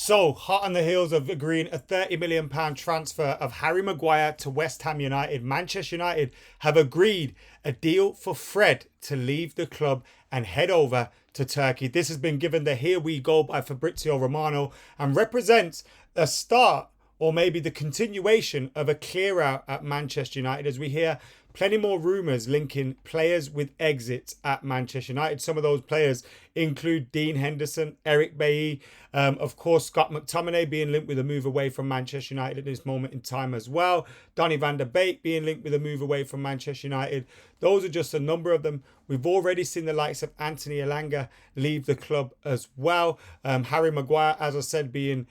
So, hot on the heels of agreeing a £30 million transfer of Harry Maguire to West Ham United, Manchester United have agreed a deal for Fred to leave the club and head over to Turkey. This has been given the here we go by Fabrizio Romano and represents a start or maybe the continuation of a clear out at Manchester United, as we hear plenty more rumours linking players with exits at Manchester United. Some of those players include Dean Henderson, Eric Bailly, of course, Scott McTominay being linked with a move away from Manchester United at this moment in time as well. Donny van der Beek being linked with a move away from Manchester United. Those are just a number of them. We've already seen the likes of Anthony Elanga leave the club as well. Harry Maguire, as I said, being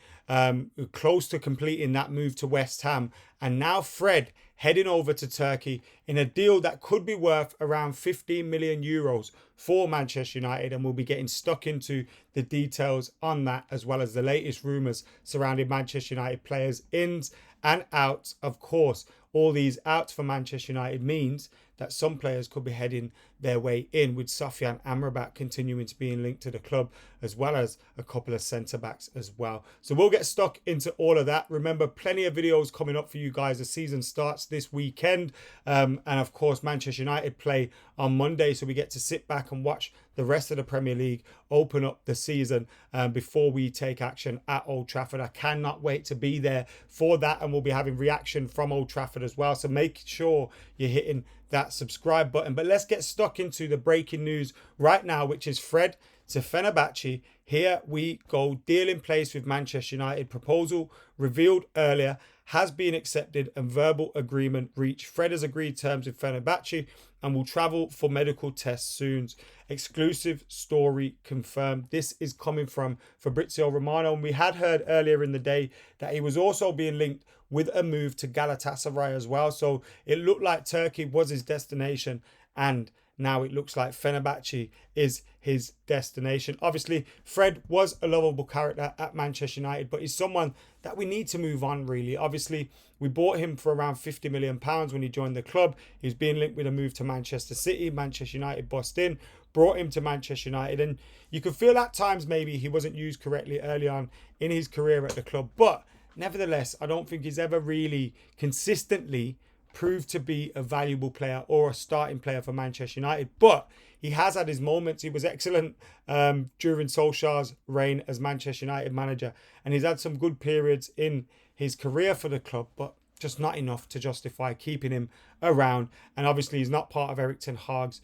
close to completing that move to West Ham. And now Fred heading over to Turkey in a deal that could be worth around 15 million euros for Manchester United. And we'll be getting stuck into the details on that, as well as the latest rumours surrounding Manchester United players' ins and outs. Of course, all these outs for Manchester United means that some players could be heading their way in, with Sofyan Amrabat continuing to be linked to the club, as well as a couple of centre-backs as well. So we'll get stuck into all of that. Remember, plenty of videos coming up for you guys. The season starts this weekend. And of course, Manchester United play on Monday, so we get to sit back and watch the rest of the Premier League open up the season before we take action at Old Trafford. I cannot wait to be there for that, and we'll be having reaction from Old Trafford as well. So make sure you're hitting that subscribe button. But let's get stuck into the breaking news right now, which is Fred to Fenerbahce. Here we go. Deal in place with Manchester United. Proposal revealed earlier has been accepted and verbal agreement reached. Fred has agreed terms with Fenerbahce and will travel for medical tests soon. Exclusive story confirmed. This is coming from Fabrizio Romano, and we had heard earlier in the day that he was also being linked with a move to Galatasaray as well. So it looked like Turkey was his destination, and now it looks like Fenerbahce is his destination. Obviously, Fred was a lovable character at Manchester United, but he's someone that we need to move on, really. Obviously, we bought him for around £50 million when he joined the club. He's being linked with a move to Manchester City. Manchester United bust in, brought him to Manchester United. And you could feel at times maybe he wasn't used correctly early on in his career at the club. But nevertheless, I don't think he's ever really consistently proved to be a valuable player or a starting player for Manchester United. But he has had his moments. He was excellent during Solskjaer's reign as Manchester United manager, and he's had some good periods in his career for the club, but just not enough to justify keeping him around. And obviously he's not part of Erik ten Hag's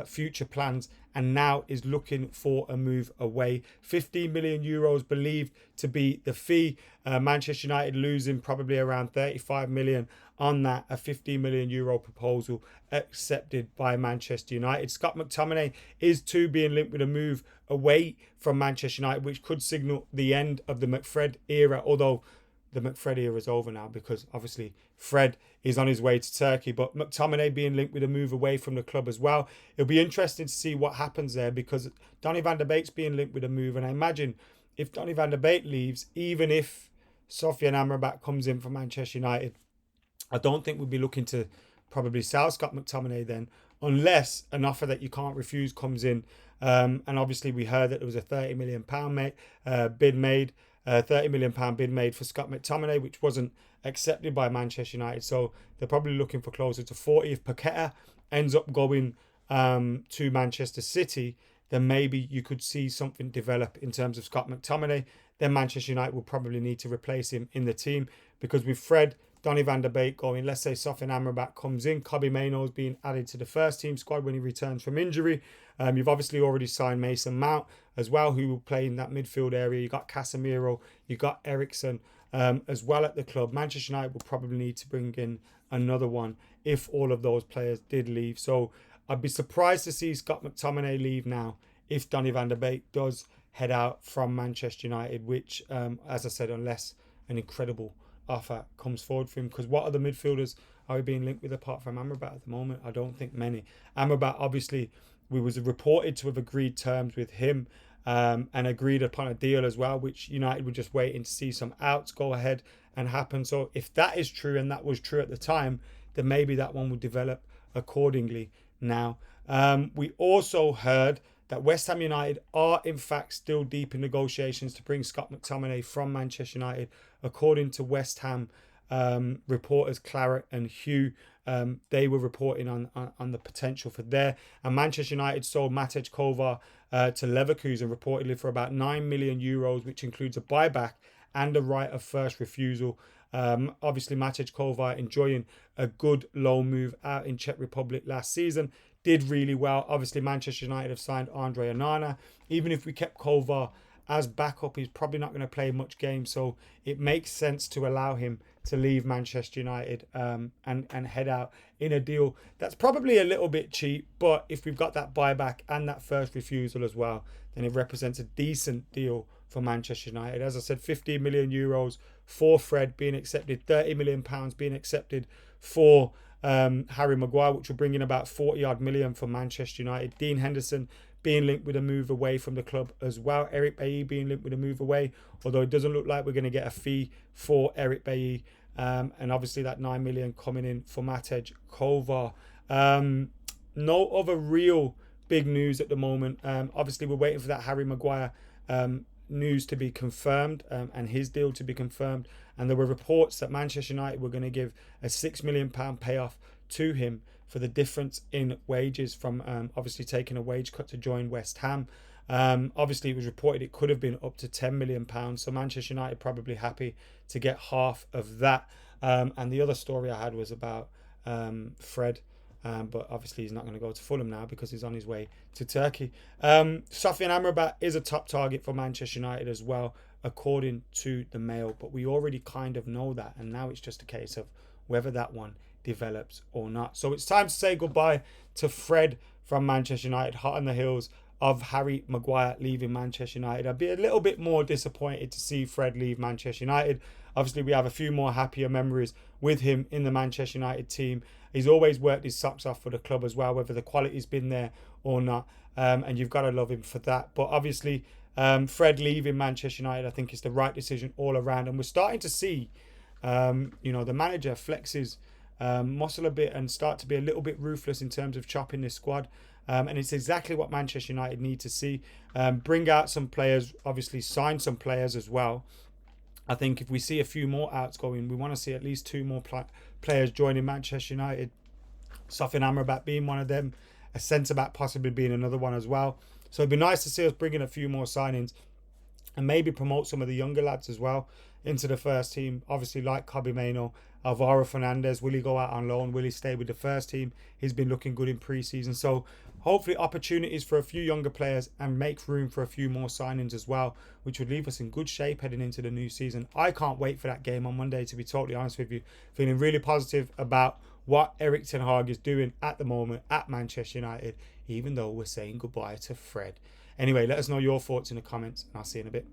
future plans, and now is looking for a move away. 15 million euros believed to be the fee. Manchester United losing probably around 35 million on that. A 15 million euro proposal accepted by Manchester United. Scott McTominay is too being linked with a move away from Manchester United, which could signal the end of the McFred era, although the McFred era is over now, because obviously Fred is on his way to Turkey. But McTominay being linked with a move away from the club as well. It'll be interesting to see what happens there, because Donny van der Beek's being linked with a move, and I imagine if Donny van der Beek leaves, even if Sofyan Amrabat comes in for Manchester United, I don't think we'll be looking to probably sell Scott McTominay then, unless an offer that you can't refuse comes in. And obviously we heard that there was a £30 million bid made. £30 million bid made for Scott McTominay, which wasn't accepted by Manchester United. So they're probably looking for closer to 40. If Paqueta ends up going to Manchester City, then maybe you could see something develop in terms of Scott McTominay. Then Manchester United will probably need to replace him in the team, because with Fred, Donny van der Beek going, let's say Sofyan Amrabat comes in, Kobbie Mainoo's being added to the first team squad when he returns from injury. You've obviously already signed Mason Mount as well, who will play in that midfield area. You got Casemiro, you got Eriksen as well at the club. Manchester United will probably need to bring in another one if all of those players did leave. So I'd be surprised to see Scott McTominay leave now if Donny van der Beek does head out from Manchester United, which, as I said, unless an incredible offer comes forward for him. Because what other midfielders are we being linked with apart from Amrabat at the moment? I don't think many. Amrabat, obviously, we was reported to have agreed terms with him and agreed upon a deal as well, which United were just waiting to see some outs go ahead and happen. So if that is true, and that was true at the time, then maybe that one will develop accordingly now. We also heard that West Ham United are in fact still deep in negotiations to bring Scott McTominay from Manchester United, according to West Ham reporters Claret and Hugh. They were reporting on the potential for there. And Manchester United sold Matej Kovar to Leverkusen reportedly for about 9 million euros, which includes a buyback and a right of first refusal. Obviously, Matej Kovar enjoying a good loan move out in Czech Republic last season. Did really well. Obviously, Manchester United have signed Andre Onana. Even if we kept Kovar as backup, he's probably not going to play much games. So it makes sense to allow him to leave Manchester United and head out in a deal that's probably a little bit cheap. But if we've got that buyback and that first refusal as well, then it represents a decent deal for Manchester United. As I said, 15 million euros for Fred being accepted, 30 million pounds being accepted for Harry Maguire, which will bring in about 40 odd million for Manchester United. Dean Henderson being linked with a move away from the club as well. Eric Bailly being linked with a move away, although it doesn't look like we're going to get a fee for Eric Bailly. And obviously that 9 million coming in for Matej Kovar. No other real big news at the moment. Obviously we're waiting for that Harry Maguire news to be confirmed and his deal to be confirmed. And there were reports that Manchester United were going to give a £6 million payoff to him for the difference in wages from obviously taking a wage cut to join West Ham. Obviously, it was reported it could have been up to £10 million. So Manchester United probably happy to get half of that. And the other story I had was about Fred. But obviously he's not going to go to Fulham now because he's on his way to Turkey. Sofyan Amrabat is a top target for Manchester United as well, according to the Mail. But we already kind of know that. And now it's just a case of whether that one develops or not. So it's time to say goodbye to Fred from Manchester United, hot on the heels of Harry Maguire leaving Manchester United. I'd be a little bit more disappointed to see Fred leave Manchester United. Obviously, we have a few more happier memories with him in the Manchester United team. He's always worked his socks off for the club as well, whether the quality's been there or not. And you've got to love him for that. But obviously, Fred leaving Manchester United, I think is the right decision all around. And we're starting to see, the manager flexes muscle a bit and start to be a little bit ruthless in terms of chopping this squad. And it's exactly what Manchester United need to see. Bring out some players, obviously sign some players as well. I think if we see a few more outs going, we want to see at least two more players joining Manchester United. Sofyan Amrabat being one of them, a centre-back possibly being another one as well. So it'd be nice to see us bring in a few more signings and maybe promote some of the younger lads as well into the first team. Obviously, like Kobbie Mainoo, Alvaro Fernandez, will he go out on loan? Will he stay with the first team? He's been looking good in pre-season. So hopefully opportunities for a few younger players and make room for a few more signings as well, which would leave us in good shape heading into the new season. I can't wait for that game on Monday, to be totally honest with you. Feeling really positive about what Erik ten Hag is doing at the moment at Manchester United, even though we're saying goodbye to Fred. Anyway, let us know your thoughts in the comments, and I'll see you in a bit.